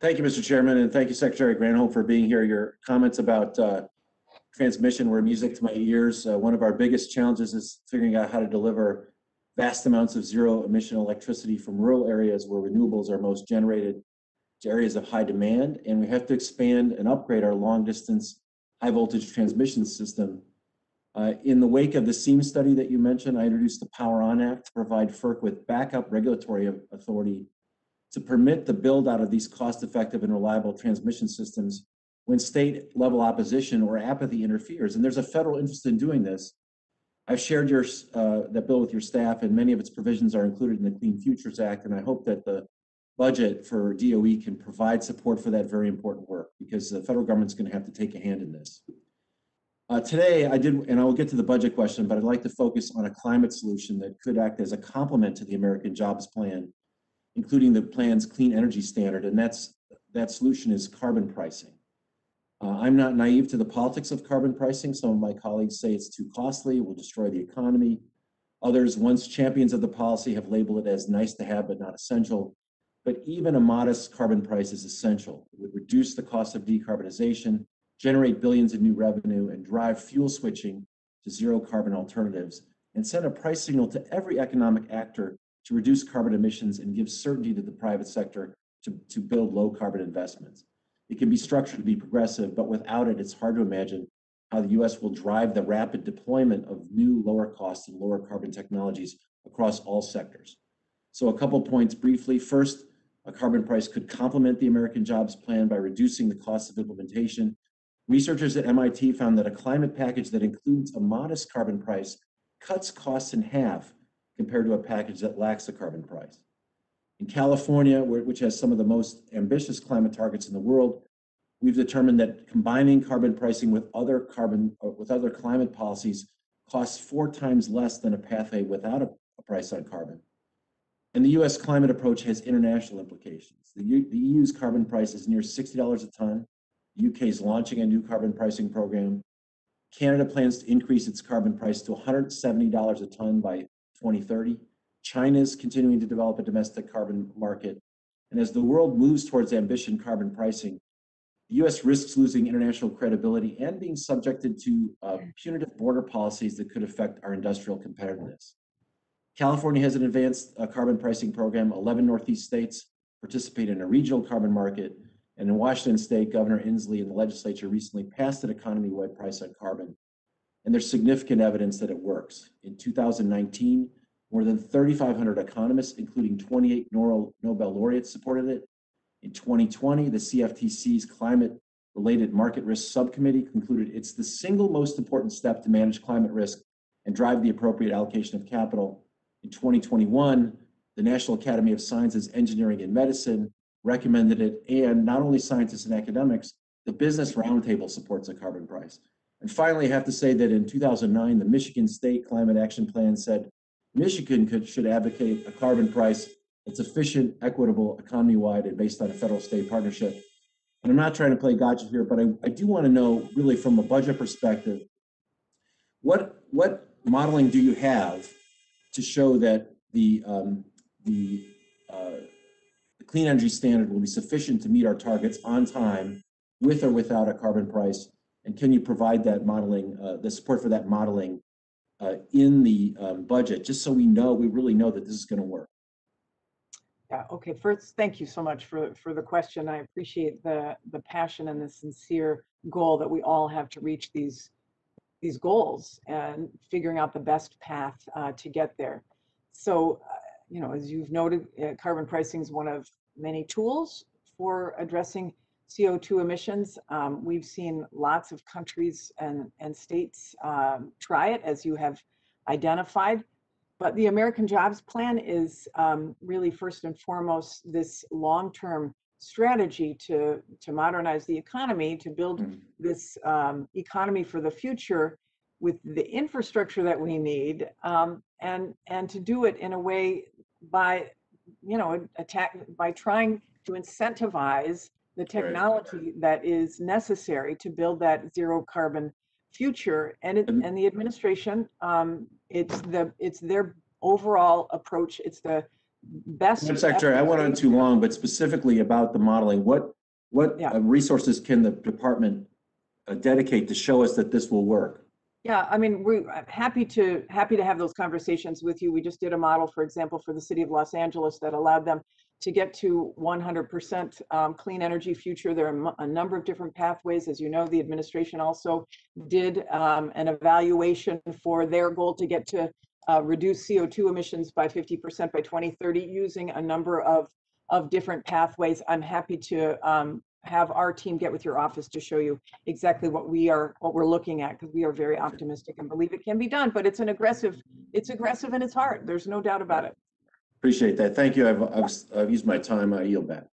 Thank you, Mr. Chairman, and thank you, Secretary Granholm, for being here. Your comments about transmission were music to my ears. One of our biggest challenges is figuring out how to deliver vast amounts of zero-emission electricity from rural areas where renewables are most generated to areas of high demand, and we have to expand and upgrade our long-distance, high-voltage transmission system. In the wake of the SEAM study that you mentioned, I introduced the Power On Act to provide FERC with backup regulatory authority to permit the build out of these cost-effective and reliable transmission systems when state-level opposition or apathy interferes. And there's a federal interest in doing this. I've shared that bill with your staff, and many of its provisions are included in the Clean Futures Act, and I hope that the budget for DOE can provide support for that very important work, because the federal government's going to have to take a hand in this. Today, and I will get to the budget question, but I'd like to focus on a climate solution that could act as a complement to the American Jobs Plan, including the plan's clean energy standard, and that solution is carbon pricing. I'm not naive to the politics of carbon pricing. Some of my colleagues say it's too costly, will destroy the economy. Others, once champions of the policy, have labeled it as nice to have but not essential. But even a modest carbon price is essential. It would reduce the cost of decarbonization, generate billions in new revenue, and drive fuel switching to zero carbon alternatives, and send a price signal to every economic actor to reduce carbon emissions and give certainty to the private sector to build low carbon investments. It can be structured to be progressive, but without it, it's hard to imagine how the US will drive the rapid deployment of new lower cost and lower carbon technologies across all sectors. So a couple points briefly. First, a carbon price could complement the American Jobs Plan by reducing the cost of implementation. Researchers at MIT found that a climate package that includes a modest carbon price cuts costs in half compared to a package that lacks a carbon price. In California, which has some of the most ambitious climate targets in the world, we've determined that combining carbon pricing with other climate policies costs 4 times less than a pathway without a price on carbon. And the US climate approach has international implications. The EU's carbon price is near $60 a ton. The UK is launching a new carbon pricing program. Canada plans to increase its carbon price to $170 a ton by 2030. China is continuing to develop a domestic carbon market. And as the world moves towards ambitious carbon pricing, the US risks losing international credibility and being subjected to punitive border policies that could affect our industrial competitiveness. California has an advanced carbon pricing program. 11 Northeast states participate in a regional carbon market. And in Washington State, Governor Inslee and the legislature recently passed an economy-wide price on carbon. And there's significant evidence that it works. In 2019, more than 3,500 economists, including 28 Nobel laureates, supported it. In 2020, the CFTC's Climate-Related Market Risk Subcommittee concluded it's the single most important step to manage climate risk and drive the appropriate allocation of capital. In 2021, the National Academy of Sciences, Engineering, and Medicine recommended it, and not only scientists and academics, the Business Roundtable supports a carbon price. And finally, I have to say that in 2009, the Michigan State Climate Action Plan said Michigan should advocate a carbon price that's efficient, equitable, economy-wide, and based on a federal-state partnership. And I'm not trying to play gotcha here, but I do want to know, really from a budget perspective, what modeling do you have to show that the clean energy standard will be sufficient to meet our targets on time, with or without a carbon price? And can you provide that modeling, the support for that modeling in the budget, just so we really know that this is going to work? Yeah, okay. First, thank you so much for the question. I appreciate the passion and the sincere goal that we all have to reach these goals and figuring out the best path to get there. So, as you've noted, carbon pricing is one of many tools for addressing CO2 emissions. We've seen lots of countries and states try it, as you have identified. But the American Jobs Plan is really first and foremost this long-term strategy to modernize the economy, to build this economy for the future with the infrastructure that we need, and to do it in a way by trying to incentivize the technology that is necessary to build that zero carbon future. And the administration, it's their overall approach. It's the best. Madam Secretary, I went on too long, but specifically about the modeling, what Yeah. resources can the department dedicate to show us that this will work? Yeah, I mean, we're happy to have those conversations with you. We just did a model, for example, for the city of Los Angeles that allowed them to get to 100% clean energy future. There are a number of different pathways. As you know, the administration also did an evaluation for their goal to get to reduce CO2 emissions by 50% by 2030 using a number of different pathways. I'm happy to have our team get with your office to show you exactly what we're looking at, because we are very optimistic and believe it can be done. But it's aggressive and it's hard. There's no doubt about it. Appreciate that. Thank you. I've used my time. I yield back.